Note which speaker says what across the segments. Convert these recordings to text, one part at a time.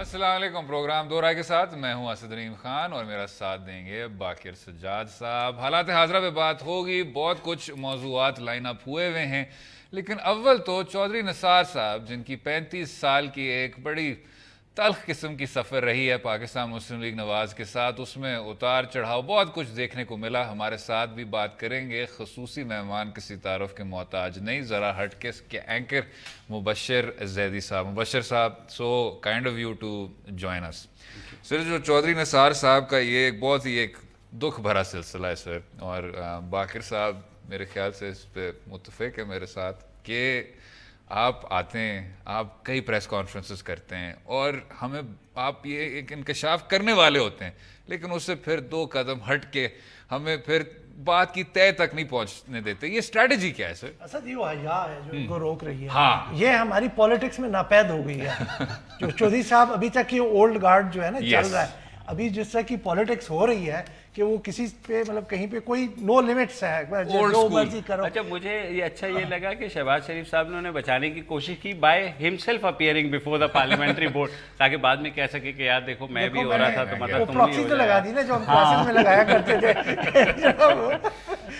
Speaker 1: अस्सलाम वालेकुम। प्रोग्राम दो राय के साथ मैं हूं असद रहीम खान और मेरा साथ देंगे बाकिर सज्जाद साहब। हालात हाजरा पे बात होगी, बहुत कुछ मौजूआत लाइन अप हुए हुए हैं, लेकिन अव्वल तो चौधरी निसार साहब जिनकी 35 साल की एक बड़ी तल्ख किस्म की सफ़र रही है पाकिस्तान मुस्लिम लीग नवाज़ के साथ, उसमें उतार चढ़ाव बहुत कुछ देखने को मिला। हमारे साथ भी बात करेंगे खसूसी मेहमान, किसी तारुफ के मोहताज नहीं, ज़रा हट के एंकर मुबशर जैदी साहब। मुबशर साहब, so kind of you to join us. Sir, जो चौधरी निसार साहब का ये एक बहुत ही एक दुख भरा सिलसिला है सर, और बाकिर साहब मेरे ख्याल से इस पर मुत्तफिक है मेरे साथ कि आप आते हैं, आप कई प्रेस कॉन्फ्रेंसेस करते हैं और हमें आप ये एक इंकशाफ करने वाले होते हैं, लेकिन उससे फिर 2 कदम हट के हमें फिर बात की तय तक नहीं पहुंचने देते। ये स्ट्रैटेजी क्या है सर?
Speaker 2: असद, ये हया है जो इनको रोक रही है।
Speaker 1: हाँ।
Speaker 2: ये हमारी पॉलिटिक्स में नापैद हो गई है। जो चौधरी साहब अभी तक ये ओल्ड गार्ड जो है ना चल रहा है, अभी जिस तरह की पॉलिटिक्स हो रही है कि वो किसी पे मतलब कहीं पे कोई नो लिमिट्स है, जो मर्जी करो।
Speaker 3: अच्छा, मुझे ये अच्छा ये लगा कि शहबाज शरीफ साहब ने उन्हें बचाने की कोशिश की by himself appearing before the parliamentary board, ताकि बाद में कह सके कि यार देखो मैं भी हो रहा था, तो मतलब तुम भी
Speaker 2: प्रॉक्सी तो लगा दी ना जो हम क्लासेस में लगाया करते थे।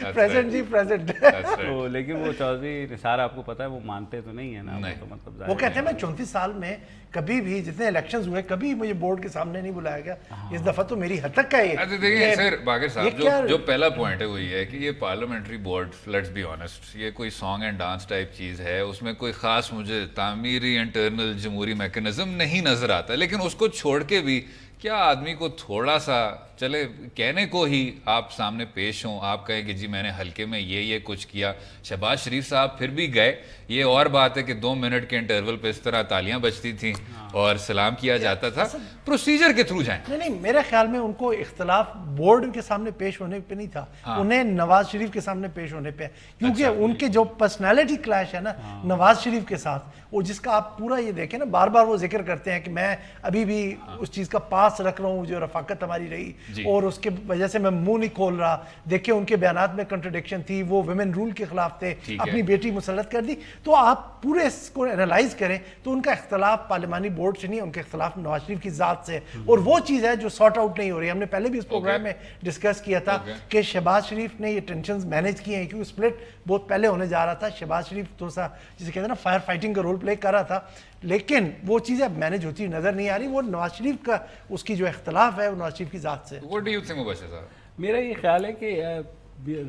Speaker 2: प्रेजेंट जी प्रेजेंट।
Speaker 3: तो लेकिन वो चौधरी निसार आपको पता है वो मानते तो नहीं है ना, वो तो मतलब
Speaker 2: वो कहते हैं मैं 34 साल में कभी भी जितने इलेक्शंस हुए कभी मुझे बोर्ड के सामने नहीं बुलाया गया, इस दफा तो मेरी हद तक का ये।
Speaker 1: देखिए सर बाकिर साहब, जो पहला पॉइंट है वो ये है कि ये parliamentary board, let's be honest, ये कोई सॉन्ग एंड डांस टाइप चीज़ है, उसमें कोई ख़ास मुझे तामीरी इंटरनल जमहूरी मैकेनिज्म नहीं नज़र आता। लेकिन उसको छोड़ के भी क्या आदमी को थोड़ा सा चले कहने को ही आप सामने पेश हों, आप कहें कि जी मैंने हल्के में ये कुछ किया। शहबाज शरीफ साहब फिर भी गए, ये और बात है कि 2 मिनट के इंटरवल पे इस तरह तालियां बजती थीं और सलाम किया जाता था, प्रोसीजर के थ्रू जाएं।
Speaker 2: नहीं, मेरे ख्याल में उनको इख्तलाफ बोर्ड के सामने पेश होने पे नहीं था, उन्हें नवाज शरीफ के सामने पेश होने पे, क्योंकि उनके जो पर्सनैलिटी क्लैश है ना नवाज शरीफ के साथ, वो जिसका आप पूरा ये देखें ना, बार बार वो जिक्र करते हैं कि मैं अभी भी उस चीज़ का पास रख रहा हूँ जो रफाकत हमारी रही और उसके वजह से मैं मुंह नहीं खोल रहा। देखिए उनके बयानात में कंट्रडिक्शन थी, वो वुमेन रूल के खिलाफ थे, अपनी बेटी मुसल्लत कर दी। तो आप पूरे इसको एनालाइज करें तो उनका इख्तलाफ पार्लियामानी बोर्ड से नहीं, उनके इख्तलाफ नवाज शरीफ की ज़ात से, और वो चीज़ है जो सॉर्ट आउट नहीं हो रही। हमने पहले भी इस प्रोग्राम में डिस्कस किया था कि शहबाज शरीफ ने ये टेंशन मैनेज किए हैं, क्योंकि स्प्लिट बहुत पहले होने जा रहा था। शहबाज शरीफ थोड़ा सा जिसे कहते हैं ना फायर फाइटिंग का रोल प्ले कर रहा था, लेकिन वो चीज़ें अब मैनेज होती नज़र नहीं आ रही। वो नवाज शरीफ का उसकी जो इख्तलाफ है वो नवाज शरीफ की ज़ात से।
Speaker 1: What do you think Mubashir साहब?
Speaker 3: मेरा ये ख्याल है कि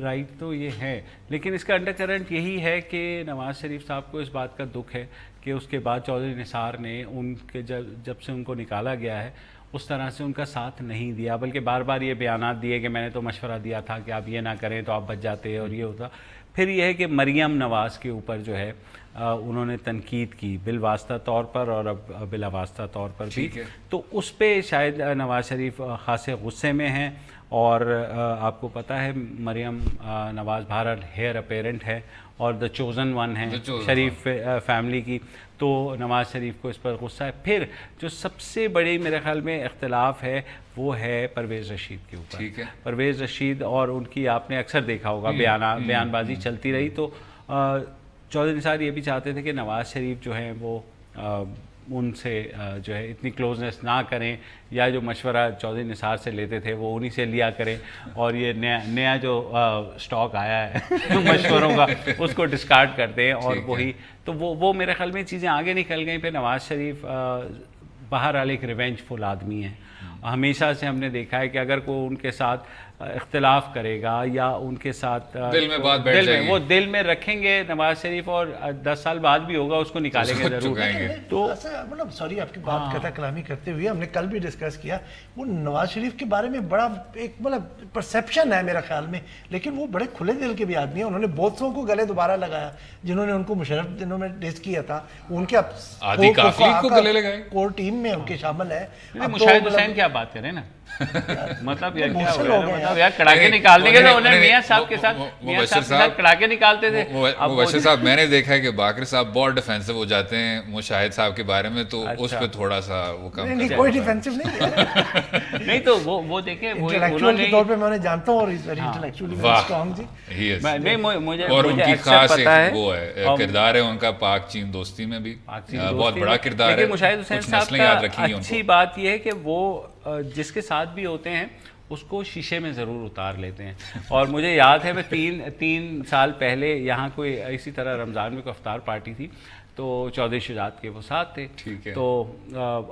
Speaker 3: राइट तो ये है, लेकिन इसका अंडर करंट यही है कि नवाज शरीफ साहब को इस बात का दुख है कि उसके बाद चौधरी निसार ने उनके जब से उनको निकाला गया है उस तरह से उनका साथ नहीं दिया, बल्कि बार बार ये बयानात दिए कि मैंने तो मशवरा दिया था कि आप ये ना करें तो आप बच जाते और ये होता। फिर यह है कि मरियम नवाज़ के ऊपर जो है उन्होंने तनकीद की बिलवास्ता तौर पर और अब बिलावास्ता तौर पर भी, तो उस पर शायद नवाज शरीफ खासे गुस्से में हैं। और आपको पता है मरियम नवाज़ भारत हेयर अपेरेंट है और द चोज़न वन है शरीफ फैमिली की, तो नवाज शरीफ को इस पर गुस्सा है। फिर जो सबसे बड़ी मेरे ख्याल में इख्तलाफ है वो है परवेज़ रशीद के ऊपर। परवेज़ रशीद और उनकी आपने अक्सर देखा होगा बयानबाजी चलती रही, तो चौधरी निसार ये भी चाहते थे कि नवाज शरीफ जो हैं वो उनसे जो है इतनी क्लोजनेस ना करें, या जो मशवरा चौधरी निसार से लेते थे वो उन्हीं से लिया करें, और ये नया जो स्टॉक आया है मशवरों का उसको डिस्कार्ड करते हैं, और वही तो वो मेरे ख्याल में चीज़ें आगे निकल गई। फिर नवाज शरीफ बहरहाल एक रिवेंजफुल आदमी है, हमेशा से हमने देखा है कि अगर कोई उनके साथ इख्तलाफ करेगा या उनके साथ
Speaker 1: दिल में बात बैठ जाएगी,
Speaker 3: वो दिल में रखेंगे नवाज शरीफ, और 10 साल बाद भी होगा उसको निकालेंगे जरूर।
Speaker 2: तो मतलब सॉरी आपकी बात कथा कलामी करते हुए, हमने कल भी डिस्कस किया, वो नवाज शरीफ के बारे में बड़ा एक मतलब परसेप्शन है मेरा ख्याल में, लेकिन वो बड़े खुले दिल के भी आदमी हैं। उन्होंने बहुत सौ को गले दोबारा लगाया जिन्होंने उनको मुशर्रफ दिनों में डिस किया था, उनके
Speaker 1: कोर टीम में उनके शामिल है।
Speaker 3: मुशाहिद हुसैन की आप बात करें ना, मतलब यार क्या
Speaker 2: इमोशनल
Speaker 3: हुआ
Speaker 2: हो
Speaker 3: है?
Speaker 2: गए
Speaker 3: मतलब यार कड़ाके निकालने के तो उन्हें मियां साहब के साथ कड़ाके निकालते थे। अब
Speaker 1: मुबश्शिर साहब, मैंने देखा है कि बाकिर साहब बहुत डिफेंसिव हो जाते हैं मुशाहिद साहब के बारे में, तो उस पे थोड़ा सा वो कम
Speaker 2: नहीं, कोई डिफेंसिव नहीं है।
Speaker 3: नहीं तो वो देखे वो
Speaker 2: इंटेलेक्चुअल के तौर पे मैं उन्हें जानता हूँ और is very intellectually very strong जी।
Speaker 1: He is.
Speaker 3: नहीं मुझे
Speaker 1: और
Speaker 3: मुझे
Speaker 1: उनकी
Speaker 3: अक्सर
Speaker 1: खास
Speaker 3: पता है
Speaker 1: एक वो है किरदार है उनका पाक चीन दोस्ती में भी, बहुत बड़ा किरदार है।
Speaker 3: लेकिन मुशाहिद हुसैन
Speaker 1: कुछ
Speaker 3: साहब
Speaker 1: नस्लें याद रखेंगी
Speaker 3: का
Speaker 1: उनको।
Speaker 3: अच्छी बात यह है कि वो जिसके साथ भी होते हैं उसको शीशे में ज़रूर उतार लेते हैं। और मुझे याद है मैं तीन साल पहले यहाँ कोई इसी तरह रमज़ान में कोई अफ्तार पार्टी थी, तो चौधरी शुजात के वो साथ थे।
Speaker 1: ठीक है।
Speaker 3: तो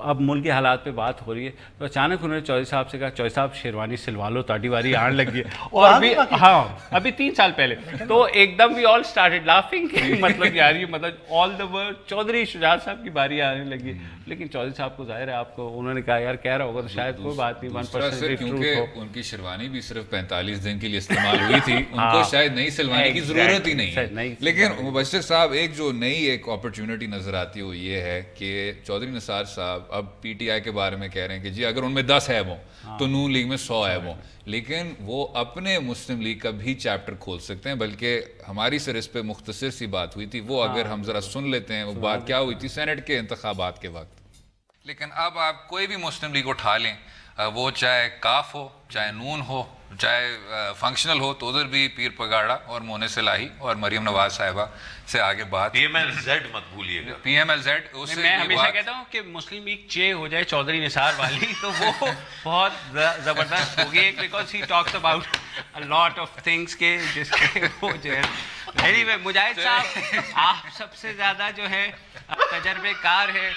Speaker 3: अब मुल्क के हालात पे बात हो रही है, तो अचानक उन्होंने चौधरी साहब से कहा, चौधरी साहब शेरवानी सिलवा लो, ताड़ी वारी आने लगी है। और भी हाँ, अभी 3 साल पहले तो एकदम वी ऑल स्टार्टेड लाफिंग, मतलब यार ये मतलब all the word Chaudhry Shujaat साहब की बारी आने लगी। लेकिन चौधरी साहब को जाहिर है आपको उन्होंने कहा यार कह रहा होगा तो शायद कोई बात नहीं, 1%
Speaker 1: क्योंकि उनकी शेरवानी भी सिर्फ 45 दिन के लिए इस्तेमाल हुई थी, उनको शायद नई सिलवाने की जरूरत ही नहीं है। लेकिन मुबश्शिर साहब, एक जो नई एक अपॉर्चुनिटी नजर आती है वो ये है कि चौधरी निसार साहब अब पीटीआई के बारे में कह रहे हैं कि जी अगर उनमें 10 ऐब हों तो नून लीग में 100 ऐब हों, लेकिन वो अपने मुस्लिम लीग का भी चैप्टर खोल सकते हैं। बल्कि हमारी सर इस पे मुख्तसर सी बात हुई थी, वो अगर हम जरा सुन लेते हैं। वो बात क्या हुई थी सेनेट के इंतखाबात के वक्त। लेकिन अब आप कोई भी मुस्लिम लीग उठा लें, वो चाहे काफ हो, चाहे नून हो, चाहे फंक्शनल हो, तो उधर भी पीर पगाड़ा और मोने सलाही और मरियम नवाज साहिबा से आगे बात।
Speaker 4: PMLZ मत भूलिएगा,
Speaker 1: PMLZ उससे
Speaker 3: मैं हमेशा कहता हूँ कि मुस्लिम लीग चे हो जाए चौधरी निसार वाली तो वो बहुत जबरदस्त होगी एक, because he talks about a lot of things के जिसके वो जो है। एनीवे मुजाहिद साहब आप सबसे ज्यादा जो है तजर्बेकार है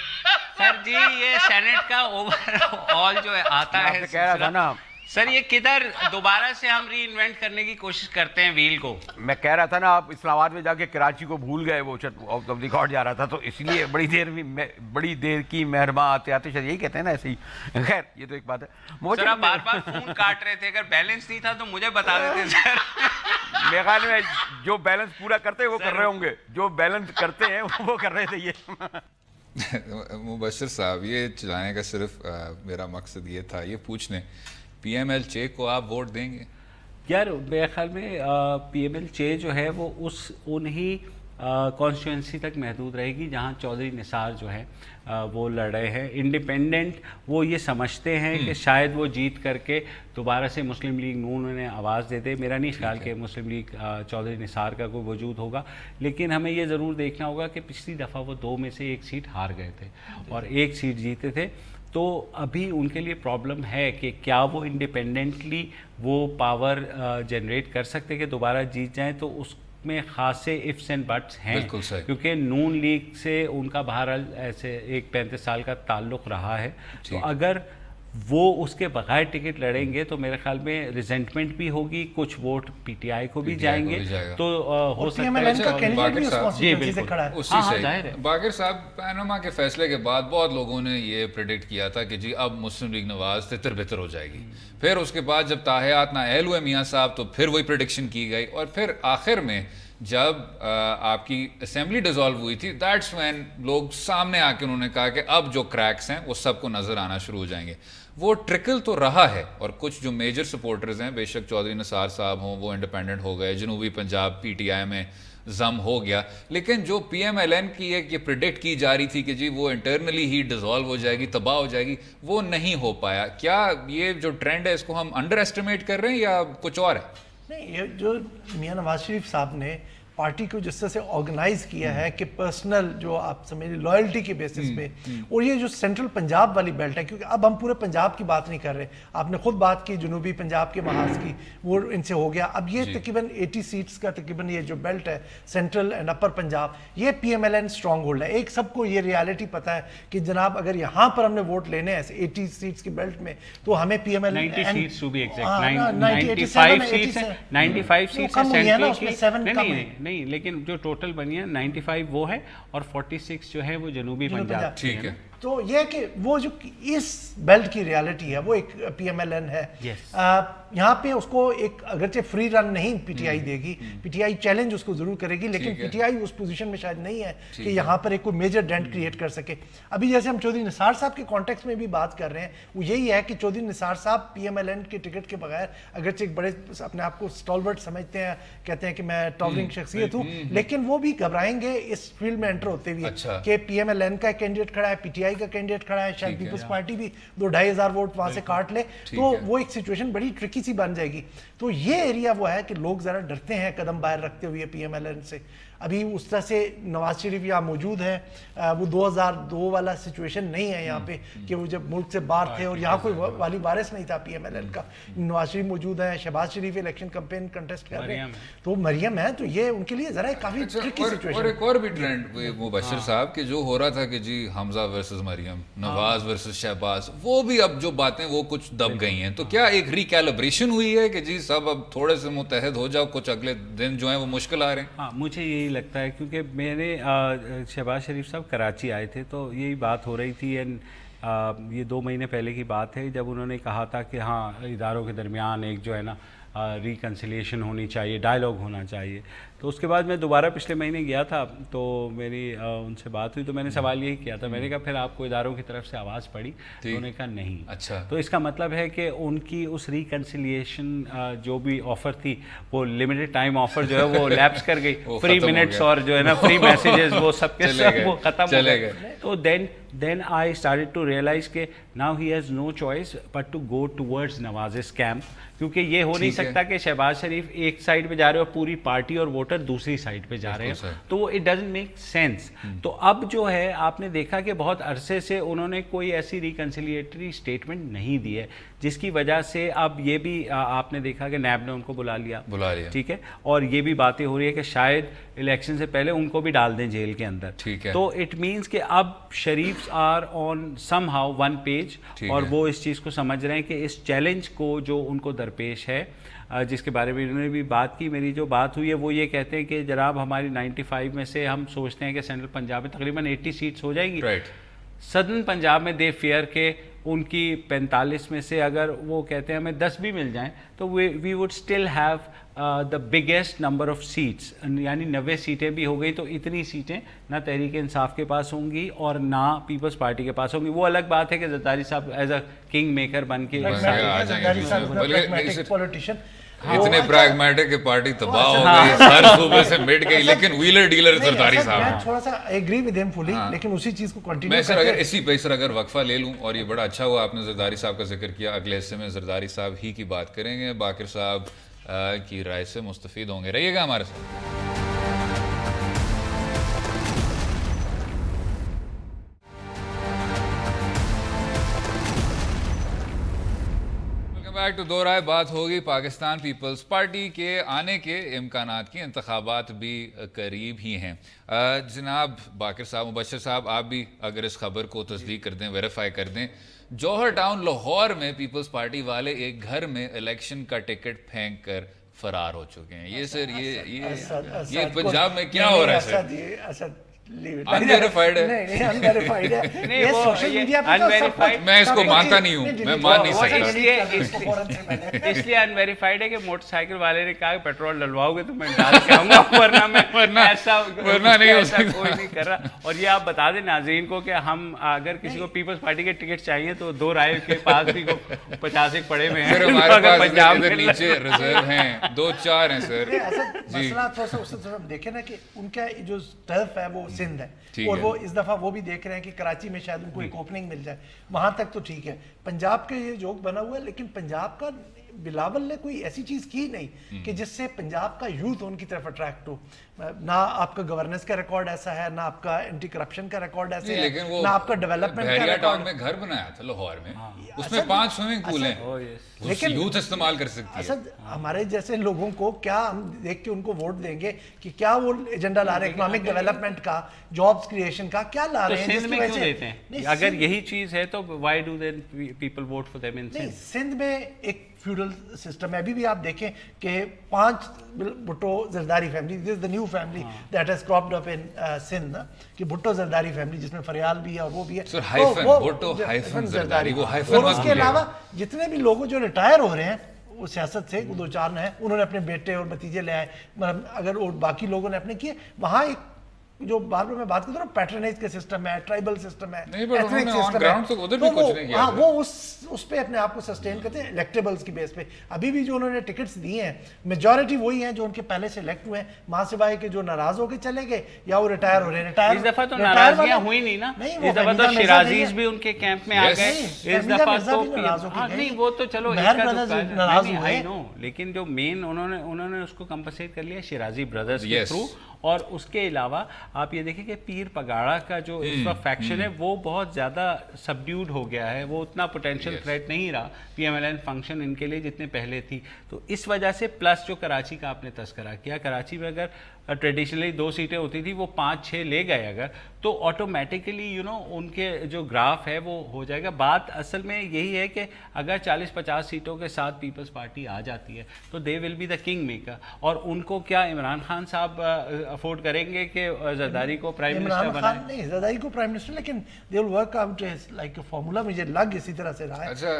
Speaker 3: सर जी, ये सेनेट का ओवरऑल जो है आता है
Speaker 5: कह रहा था ना
Speaker 3: सर, ये किधर दोबारा से हम री इन्वेंट करने की कोशिश करते हैं व्हील को।
Speaker 5: मैं कह रहा था ना आप इस्लामाबाद में जाके कराची को भूल गए, वो रिकॉर्ड जा रहा था तो इसलिए बड़ी देर की मेहरमा आते आते शायद यही कहते हैं ना, ऐसे ही। खैर ये तो एक बात है।
Speaker 3: सर आप बार-बार फोन काट रहे थे, अगर बैलेंस नहीं था तो मुझे बता देते सर।
Speaker 5: मेरे ख्याल में जो बैलेंस पूरा करते हैं वो कर रहे होंगे, जो बैलेंस करते हैं वो कर रहे थे ये।
Speaker 1: मुबश्शिर साहब, ये चलाने का सिर्फ मेरा मकसद ये था, ये पूछने PML चे को आप वोट देंगे?
Speaker 3: यार मेरे ख्याल में PML चे जो है वो उन्हीं कॉन्स्टिट्यूंसी तक महदूद रहेगी जहां चौधरी निसार जो है वो लड़ रहे हैं। इंडिपेंडेंट वो ये समझते हैं कि शायद वो जीत करके दोबारा से मुस्लिम लीग नून उन्हें आवाज़ दे दे। मेरा नहीं ख्याल कि मुस्लिम लीग चौधरी निसार का कोई वजूद होगा, लेकिन हमें ये ज़रूर देखना होगा कि पिछली दफ़ा वो 2 में से 1 सीट हार गए थे और 1 सीट जीते थे। तो अभी उनके लिए प्रॉब्लम है कि क्या वो इंडिपेंडेंटली वो पावर जनरेट कर सकते कि दोबारा जीत जाएं, तो उसमें खासे इफ्स एंड बट्स हैं, क्योंकि नून लीग से उनका बहरहाल ऐसे एक 35 साल का ताल्लुक़ रहा है। तो अगर वो उसके बगैर टिकट लड़ेंगे तो मेरे ख्याल में रिजेंटमेंट भी होगी, कुछ वोट पीटीआई को भी जाएंगे, तो हो सकता है।
Speaker 1: बाकिर साहब, पैनामा के फैसले के बाद बहुत लोगों ने ये प्रेडिक्ट किया था कि जी अब मुस्लिम लीग नवाज तितर बितर हो जाएगी। फिर उसके बाद जब ताहयात नाअहल हुए मियाँ साहब तो फिर वही प्रेडिक्शन की गई, और फिर आखिर में जब आपकी असेंबली डिसॉल्व हुई थी, दैट्स व्हेन लोग सामने आके उन्होंने कहा कि अब जो क्रैक्स हैं वो सबको नजर आना शुरू हो जाएंगे। वो ट्रिकल तो रहा है, और कुछ जो मेजर सपोर्टर्स हैं, बेशक चौधरी निसार साहब हों, वो इंडिपेंडेंट हो गए, जनूबी पंजाब PTI में जम हो गया, लेकिन जो PMLN की एक ये प्रिडिक्ट की जा रही थी कि जी वो इंटरनली ही डिसॉल्व हो जाएगी, तबाह हो जाएगी, वो नहीं हो पाया। क्या ये जो ट्रेंड है इसको हम अंडर एस्टिमेट कर रहे हैं या कुछ और है?
Speaker 2: नहीं, ये जो मियां नवाज शरीफ साहब ने पार्टी को जिस तरह से ऑर्गेनाइज किया है कि पर्सनल जो आप समझिए लॉयल्टी के बेसिस पे, और ये जो सेंट्रल पंजाब वाली बेल्ट है, क्योंकि अब हम पूरे पंजाब की बात नहीं कर रहे, आपने खुद बात की जनूबी पंजाब के महाज की, वो इनसे हो गया। अब ये तकरीबन 80 सीट्स का तकरीबन ये जो बेल्ट है सेंट्रल एंड अपर पंजाब, ये PMLN स्ट्रॉन्ग होल्ड है। एक सबको ये रियलिटी पता है कि जनाब अगर यहाँ पर हमने वोट लेने हैं 80 सीट्स की बेल्ट में, तो हमें PMLN
Speaker 3: 90 seats to be exact,
Speaker 2: 95
Speaker 3: seats है सेंट्रल की, नहीं लेकिन जो टोटल बनी है 95 वो है और 46 जो है वो जनूबी पंजाब।
Speaker 1: ठीक है,
Speaker 2: तो ये है कि वो जो इस बेल्ट की रियलिटी है वो एक PMLN है। यहाँ पे उसको एक अगरचे फ्री रन नहीं पीटीआई देगी, पीटीआई चैलेंज उसको जरूर करेगी, लेकिन पीटीआई उस पोजीशन में शायद नहीं है कि यहाँ पर एक कोई मेजर डेंट क्रिएट कर सके। अभी जैसे हम चौधरी निसार साहब के कॉन्टेक्स्ट में भी बात कर रहे हैं, वो यही है कि चौधरी निसार साहब PMLN के टिकट के बगैर अगरचे एक बड़े अपने आप को स्टॉलवर्ट समझते हैं, कहते हैं कि मैं टॉवरिंग शख्सियत हूँ, लेकिन वो भी घबराएंगे इस फील्ड में एंटर होते हुए कि PMLN का कैंडिडेट खड़ा है, पीटीआई का कैंडिडेट खड़ा है, शायद पीपल्स पार्टी भी 2-2,500 वोट वहां से काट ले, तो वो एक सिचुएशन बड़ी ट्रिकी सी बन जाएगी। तो ये एरिया वो है कि लोग जरा डरते हैं कदम बाहर रखते हुए PMLN से। अभी उस तरह से नवाज शरीफ यहाँ मौजूद है, वो 2002 वाला सिचुएशन नहीं है यहाँ पे कि वो जब मुल्क से बाहर थे और यहाँ कोई वाली वारिस नहीं था PMLN का। नवाज शरीफ मौजूद है, शहबाज शरीफ इलेक्शन कैंपेन कंटेस्ट कर रहे हैं, तो मरियम है, तो ये उनके लिए जरा काफी ट्रिकी सिचुएशन।
Speaker 1: और एक और भी ट्रेंड मुबशर साहब के जो हो रहा था कि जी हमजा वर्सेस मरियम, नवाज वर्सेस शहबाज, वो भी अब जो बातें वो कुछ दब गई हैं, तो क्या एक रिकैलिब्रेशन हुई है कि जी सब अब थोड़े से मुतहद हो जाओ, कुछ अगले दिन जो है वो मुश्किल आ रहे हैं?
Speaker 3: हाँ, मुझे यही लगता है, क्योंकि मैंने शहबाज शरीफ साहब कराची आए थे तो यही बात हो रही थी, एंड ये 2 महीने पहले की बात है जब उन्होंने कहा था कि हाँ इदारों के दरमियान एक जो है ना रिकन्सिलिएशन होनी चाहिए, डायलॉग होना चाहिए। तो उसके बाद मैं दोबारा पिछले महीने गया था तो मेरी उनसे बात हुई तो मैंने सवाल यही किया था, मैंने कहा फिर आपको इदारों की तरफ से आवाज़ पड़ी? तो उन्होंने कहा नहीं।
Speaker 1: अच्छा,
Speaker 3: तो इसका मतलब है कि उनकी उस रिकन्सिलिएशन जो भी ऑफ़र थी वो लिमिटेड टाइम ऑफ़र जो है वो लैप्स कर गई, फ्री मिनट्स और जो है ना फ्री मैसेजेस वो सबके सब वो ख़त्म हो गए। तो then I started to realize कि now he has no choice but to go towards Nawaz camp, क्योंकि ये हो नहीं सकता कि शहबाज शरीफ एक साइड पे जा रहे हो और पूरी पार्टी और वोटर दूसरी साइड पे जा रहे हैं, तो इट डजंट मेक सेंस। तो अब जो है आपने देखा कि बहुत अरसे से उन्होंने कोई ऐसी रिकन्सिलिएटरी स्टेटमेंट नहीं दी है, जिसकी वजह से अब ये भी आपने देखा कि नैब ने उनको बुला लिया, ठीक है, और ये भी बातें हो रही है कि शायद इलेक्शन से पहले उनको भी डाल दें जेल के अंदर, ठीक है। तो इट मीन्स कि अब Sharif are on somehow one page, और वो इस चीज़ को समझ रहे हैं कि इस चैलेंज को जो उनको दरपेश है, जिसके बारे में इन्होंने भी बात की, मेरी जो बात हुई है वो ये कहते हैं कि जनाब हमारी 95 में से हम सोचते हैं कि सेंट्रल पंजाब में तकरीबन 80 सीट्स हो जाएंगी, सदर्न पंजाब में दे फेयर के उनकी 45 में से अगर वो कहते हैं हमें 10 भी मिल जाएं तो we would still have the biggest number of seats, यानी 90 सीटें भी हो गई तो इतनी सीटें ना तहरीक इंसाफ के पास होंगी और ना पीपल्स पार्टी के पास होंगी। वो अलग बात है कि जरदारी साहब एज अ किंग मेकर बन के
Speaker 2: पॉलिटिशियन
Speaker 1: इतने प्रैग्मेटिक कि पार्टी तबाह हो गई, हर सूबे से मिट गई, लेकिन व्हीलर डीलर जरदारी साहब।
Speaker 2: मैं थोड़ा सा एग्री विद हिम फुली, लेकिन उसी चीज को कंटिन्यू
Speaker 1: मैं सर अगर इसी पे सर अगर वक्फा ले लूं, और ये बड़ा अच्छा हुआ आपने जरदारी साहब का जिक्र किया, अगले हिस्से में जरदारी साहब ही की बात करेंगे, बाकिर साहब की राय से मुस्तफीद होंगे, रहिएगा हमारे साथ। बैक टू दो राय, बात होगी पाकिस्तान पीपल्स पार्टी के आने के इम्कानात की, इंतखाबात भी करीब ही हैं। जनाब बाकिर साहब, मुबशर साहब, आप भी अगर इस खबर को तस्दीक कर दें, वेरीफाई कर दें, जौहर टाउन लाहौर में पीपल्स पार्टी वाले एक घर में इलेक्शन का टिकट फेंक कर फरार हो चुके हैं। ये सर ये पंजाब में क्या हो रहा है सर? अनवेरिफाइड है।
Speaker 2: नहीं अनवेरिफाइड है।
Speaker 3: नहीं वो सोशल मीडिया पे अनवेरिफाइड,
Speaker 1: मैं इसको मानता नहीं हूँ, मैं मान नहीं सकता।
Speaker 3: इसलिए अनवेरिफाइड है कि मोटरसाइकिल वाले ने कहा पेट्रोल डलवाओगे तो मैं डाल के आऊंगा, वरना ऐसा नहीं हो सकता, कोई नहीं कर रहा। और ये आप बता दें नाज़रीन को कि हम अगर किसी को पीपल्स पार्टी के टिकट चाहिए तो दो राय के पास भी 50 पड़े हुए हैं,
Speaker 1: पंजाब में नीचे रिजर्व हैं, 2-4 हैं सर।
Speaker 2: मसला थोड़ा सा उस तरफ देखे ना कि उनका जो टर्फ है वो सिंध है, और वो इस दफा वो भी देख रहे हैं कि कराची में शायद उनको एक ओपनिंग मिल जाए, वहां तक तो ठीक है। पंजाब का ये जोक बना हुआ है, लेकिन पंजाब का बिलावल ने कोई ऐसी चीज की नहीं कि जिससे पंजाब का यूथ उनकी तरफ अट्रैक्ट हो। ना आपका गवर्नेंस का रिकॉर्ड ऐसा है, ना आपका एंटी करप्शन का रिकॉर्ड ऐसा है, ना आपका डेवलपमेंट का रिकॉर्ड।
Speaker 1: टाउन में घर बनाया था लाहौर में, उसमें 5 स्विमिंग पूल हैं, लेकिन यूथ इस्तेमाल कर सकती है।
Speaker 2: असद हमारे जैसे लोगों को क्या हम देख के उनको वोट देंगे कि क्या वो एजेंडा ला रहे हैं इकोनॉमिक डेवलपमेंट का, जॉब्स क्रिएशन का, क्या ला रहे हैं?
Speaker 3: सिंध में क्यों देते हैं? अगर यही चीज है तो why do then people vote for them in Sindh?
Speaker 2: Sindh में एक फ्यूडल सिस्टम है। अभी भी आप देखें कि 5 Bhutto Zardari family, this is the new family that has cropped up in Sindh, कि भुट्टो जरदारी फैमिली जिसमें फरियाल भी है और वो भी है।
Speaker 1: Sir hyphen Bhutto hyphen Zardari, वो हाइफन
Speaker 2: और उसके अलावा जितने भी लोग जो रिटायर हो रहे हैं वो सियासत से, वो 2-4 हैं, उन्होंने अपने बेटे और भतीजे ले आए, मतलब अगर और बाकी लोगों ने अपने किए। वहाँ एक जो बार बार मैं बात करता हूँ पैट्रनेज के सिस्टम है, ट्राइबल सिस्टम है,
Speaker 1: नहीं, but
Speaker 2: ethnic
Speaker 1: उन्होंने on
Speaker 2: system
Speaker 1: ground
Speaker 2: है,
Speaker 1: तो उधर भी
Speaker 2: तो
Speaker 1: कुछ
Speaker 2: वो-
Speaker 1: नहीं किया
Speaker 2: हाँ,
Speaker 1: सर।
Speaker 2: वो उस पे अपने आप को सस्टेन करते हैं इलेक्टेबल्स की बेस पे। अभी भी जो उन्होंने टिकट्स दिए हैं मेजॉरिटी वही हैं जो उनके पहले से इलेक्ट हुए हैं, मां सिवाय के जो नाराज होकर चले गए या वो रिटायर हो रहे हैं। रिटायर
Speaker 3: इस दफा तो नाराजगियां हुई नहीं ना,
Speaker 2: नहीं,
Speaker 3: इस दफा तो शिराजीज भी उनके कैंप में आ
Speaker 1: Yes.
Speaker 3: गए,
Speaker 1: नहीं,
Speaker 3: इस
Speaker 2: फहमीदा
Speaker 3: दफा
Speaker 2: मिर्जा
Speaker 3: तो
Speaker 2: भी नाराज होके
Speaker 3: हाँ,
Speaker 2: गए।
Speaker 3: नहीं वो तो चलो
Speaker 2: मेहर
Speaker 3: एक
Speaker 2: brothers
Speaker 3: का
Speaker 2: नाराज
Speaker 3: नहीं,
Speaker 2: हुए।
Speaker 3: I know, लेकिन जो मेन उन्होंने उसको कंपनसेट कर लिया शिराजी ब्रदर्स के
Speaker 1: Yes.
Speaker 3: थ्रू। और उसके अलावा आप ये देखिए कि पीर पगाड़ा का जो इस वक्त फैक्शन है वो बहुत ज़्यादा सबड्यूड हो गया है, वो उतना पोटेंशियल
Speaker 1: Yes.
Speaker 3: थ्रेट नहीं रहा PMLN फंक्शन इनके लिए जितने पहले थी। तो इस वजह से प्लस जो कराची का आपने तस्करा किया, कराची में अगर ट्रेडिशनली 2 सीटें होती थी वो 5-6 ले गए अगर, तो ऑटोमेटिकली उनके जो ग्राफ है वो हो जाएगा। बात असल में यही है कि अगर 40-50 सीटों के साथ पीपल्स पार्टी आ जाती है तो they will be the king maker. और उनको क्या इमरान खान साहब अफोर्ड करेंगे कि जरदारी को प्राइम मिनिस्टर
Speaker 2: इमरान खान
Speaker 3: बनाए?
Speaker 2: नहीं, जरदारी को प्राइम मिनिस्टर, लेकिन they will work out like a formula, मुझे लग इसी तरह से रहा है।
Speaker 1: अच्छा,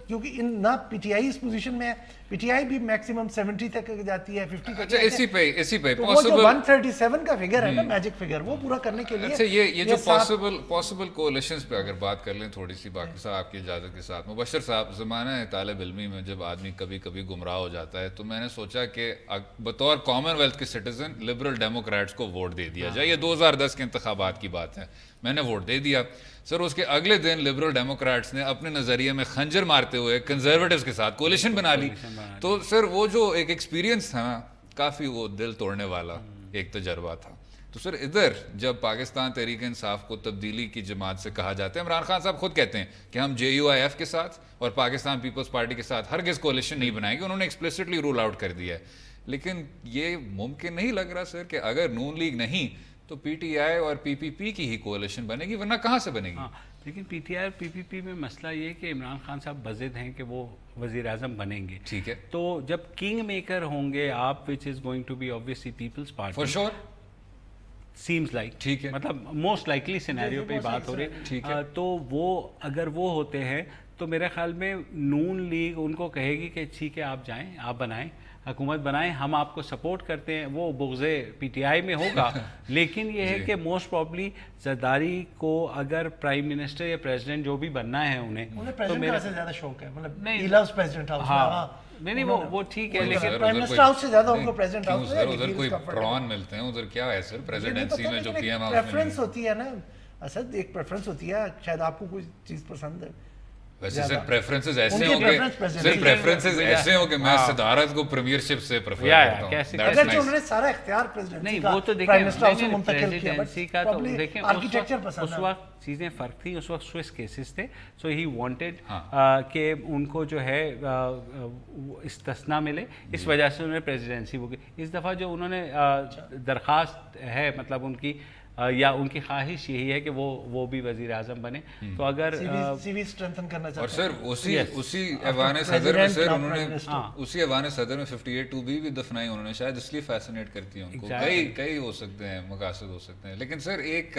Speaker 2: क्योंकि इन ना पीटीआई इस पोजीशन में है, पीटीआई भी मैक्सिमम 70 तक जाती है, 50 तक
Speaker 1: अच्छा, इसी पे
Speaker 2: तो वो जो
Speaker 1: पॉसिबल
Speaker 2: 137 का फिगर है ना, मैजिक फिगर, वो पूरा करने के लिए
Speaker 1: अच्छा, ये जो
Speaker 2: सात-
Speaker 1: पॉसिबल कोalitions पे अगर बात कर लें थोड़ी सी बाकी साहब आपकी इजाज़त के साथ, मुबशर साहब, ज़माना है तालिब इल्मी में जब आदमी कभी कभी गुमराह हो जाता है, तो मैंने सोचा कि बतौर कॉमनवेल्थ के सिटीजन लिबरल डेमोक्रेट्स को वोट दे दिया जाए। ये 2010 के इंतखाबात की बात है, मैंने वोट दे दिया सर। उसके अगले दिन लिबरल डेमोक्रेट्स ने अपने नज़रिए में खंजर मारते हुए कंजर्वेटिव्स के साथ कोalition बना ली। तो सर वो जो एक एक्सपीरियंस था ना, काफ़ी वो दिल तोड़ने वाला एक तजर्बा था। तो सर इधर जब पाकिस्तान तहरीक इंसाफ को तब्दीली की जमात से कहा जाता है, इमरान खान साहब खुद कहते हैं कि हम JUIF के साथ और पाकिस्तान पीपल्स पार्टी के साथ हरगिज़ कोalition नहीं बनाएंगे, उन्होंने एक्सप्लिसिटली रूल आउट कर दिया है। लेकिन ये मुमकिन नहीं लग रहा सर कि अगर नून लीग नहीं तो PTI और PPP की ही कोalition बनेगी, वरना कहाँ से बनेगी?
Speaker 3: हाँ, लेकिन PTI और PPP में मसला ये है कि इमरान खान साहब बज़िद हैं कि वो वज़ीर आज़म बनेंगे।
Speaker 1: ठीक है,
Speaker 3: तो जब किंग मेकर होंगे आप, which is going to be obviously Peoples Party
Speaker 1: for sure,
Speaker 3: seems like,
Speaker 1: ठीक है,
Speaker 3: मतलब मोस्ट लाइकली सिनेरियो पे बात हो रही
Speaker 1: ठीक है।
Speaker 3: तो वो अगर वो होते हैं तो मेरे ख्याल में नून लीग उनको कहेगी कि ठीक है आप जाएं, आप बनाएं, हुकूमत बनाएं, हम आपको सपोर्ट करते हैं। वो बुग़्ज़े PTI में होगा लेकिन ये है कि मोस्ट प्रॉब्ली जरदारी को अगर प्राइम मिनिस्टर या प्रेसिडेंट जो भी बनना है उन्हें
Speaker 2: उन्हें
Speaker 3: तो
Speaker 2: प्रेसिडेंट
Speaker 3: मेरा
Speaker 2: से ज्यादा शौक है, मतलब
Speaker 3: नहीं,
Speaker 2: he loves president house।
Speaker 3: हाँ, नहीं वो ठीक है, लेकिन
Speaker 2: प्राइम मिनिस्टर हाउस से ज्यादा उनको प्रेसिडेंट हाउस
Speaker 1: सर उधर कोई प्रॉन मिलते हैं, उधर क्या है सर प्रेसिडेंसी में जो PM हाउस में
Speaker 2: प्रेफरेंस होती है ना, असद एक प्रेफरेंस होती है, शायद आपको कोई चीज पसंद है।
Speaker 1: वैसे सर प्रेफरेंसेस ऐसे
Speaker 2: उनके
Speaker 1: हो कि
Speaker 2: preference president
Speaker 1: सर
Speaker 2: है।
Speaker 1: प्रेफरेंसेस ऐसे हो कि मैं सदारत को प्रीमियरशिप से प्रेफर
Speaker 3: या,
Speaker 1: करता हूं।
Speaker 3: कैसे-
Speaker 1: That's
Speaker 2: अगर
Speaker 1: nice.
Speaker 2: जो उन्होंने सारा इख्तियार प्रेसिडेंसी
Speaker 3: नहीं
Speaker 2: का
Speaker 3: वो तो देखें,
Speaker 2: प्राइम मिनिस्टर हाउस से
Speaker 3: नहीं,
Speaker 2: मुंतकिल किया,
Speaker 3: प्रेसिडेंसी
Speaker 2: बट
Speaker 3: का तो
Speaker 2: probably
Speaker 3: देखें
Speaker 2: आर्किटेक्चर
Speaker 3: उस
Speaker 2: पसंद है।
Speaker 3: वक्त चीज़ें फ़र्क थी, उस वक्त स्विस केसेस थे, सो ही वांटेड
Speaker 1: हाँ।
Speaker 3: कि उनको जो है इस्तिस्ना मिले, इस वजह से उन्होंने प्रेसिडेंसी वो की। इस दफ़ा जो उन्होंने दरख्वास्त है, मतलब उनकी या उनकी ख्वाहिश यही है कि वो भी वज़ीर आज़म बने। तो अगर
Speaker 2: सीवी स्ट्रेंथन करना
Speaker 1: और
Speaker 2: चाहते
Speaker 1: सर
Speaker 3: Yes.
Speaker 1: उसी ऐवान सदर में
Speaker 2: President,
Speaker 1: सर
Speaker 2: now
Speaker 1: उन्होंने
Speaker 2: Prime Minister।
Speaker 1: उसी ऐवान सदर में 58(2) भी दफनाई उन्होंने, शायद इसलिए फैसिनेट करती है उनको।
Speaker 3: Exactly.
Speaker 1: कई हो सकते हैं, मकासद हो सकते हैं। लेकिन सर एक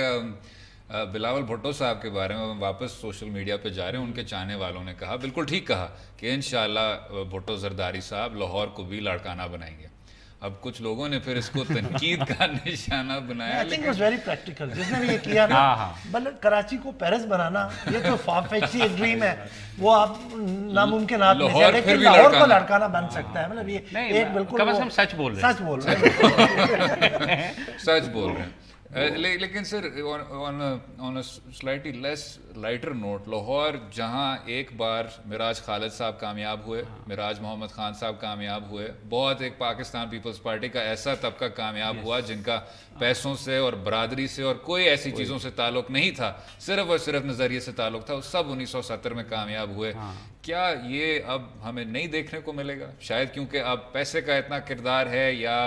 Speaker 1: बिलावल भुट्टो साहब के बारे में हम वापस सोशल मीडिया पे जा रहे हैं, उनके चाहने वालों ने कहा, बिल्कुल ठीक कहा, कि इंशाल्लाह भुट्टो जरदारी साहब लाहौर को भी लाड़काना बनाएंगे। अब कुछ लोगों ने फिर इसको तनकीद का निशाना बनाया,
Speaker 2: आई थिंक
Speaker 1: लेकिन
Speaker 2: वाज वेरी प्रैक्टिकल जिसने भी ये किया ना। मतलब कराची को पेरिस बनाना ये तो फार-फेच्ड ड्रीम है, वो आप नामुमकिन हाथ में से,
Speaker 1: लाहौर फिर
Speaker 2: लेकिन
Speaker 1: भी
Speaker 2: लाहौर को
Speaker 1: लड़काना।
Speaker 2: लड़काना बन सकता है। मतलब ये
Speaker 3: नहीं,
Speaker 2: एक बिल्कुल
Speaker 3: कम से
Speaker 2: वो-
Speaker 3: कम सच बोल रहे हैं।
Speaker 2: सच बोल रहे हैं।
Speaker 1: सच बोल रहे हैं। लेकिन sir on a slightly less lighter note, Lahore जहां एक बार मिराज खालिद साहब कामयाब हुए, मिराज मोहम्मद खान साहब कामयाब हुए, बहुत एक पाकिस्तान पीपल्स पार्टी का ऐसा तबका कामयाब हुआ जिनका पैसों से और बरादरी से और कोई ऐसी चीज़ों से ताल्लुक नहीं था, सिर्फ और सिर्फ नज़रिए से ताल्लुक था, वो सब 1970 में कामयाब हुए। क्या ये अब हमें नहीं देखने को मिलेगा? शायद क्योंकि अब पैसे का इतना किरदार है या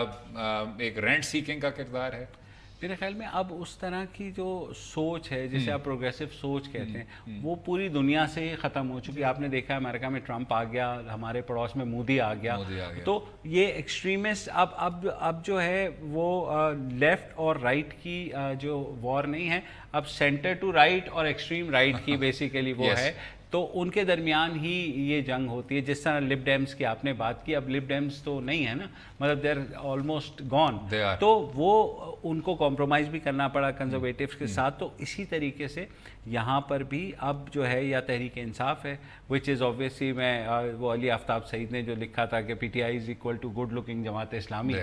Speaker 1: एक रेंट सीकिंग का किरदार है।
Speaker 3: میرے خیال میں اب اس طرح کی جو سوچ ہے جسے آپ پروگریسو سوچ کہتے ہیں وہ پوری دنیا سے ہی ختم ہو چکی. آپ نے دیکھا امریکہ میں ٹرمپ آ گیا, ہمارے پڑوس میں مودی آ گیا, تو یہ ایکسٹریمسٹ اب جو ہے وہ لیفٹ اور رائٹ کی جو وار نہیں ہے, اب سینٹر ٹو رائٹ اور ایکسٹریم رائٹ کی بیسیکلی وہ ہے. تو ان کے درمیان ہی یہ جنگ ہوتی ہے. جس طرح لب ڈیمز کی آپ نے بات کی, اب لب ڈیمز تو نہیں ہے نا, مطلب دے آر آلموسٹ گون, تو وہ ان کو کمپرومائز بھی کرنا پڑا کنزرویٹیوز کے ساتھ. تو اسی طریقے سے یہاں پر بھی اب جو ہے یا تحریک انصاف ہے, وچ از اوبویسلی, میں وہ علی آفتاب سعید نے جو لکھا تھا کہ P T I is equal to good looking Jamaat Islami,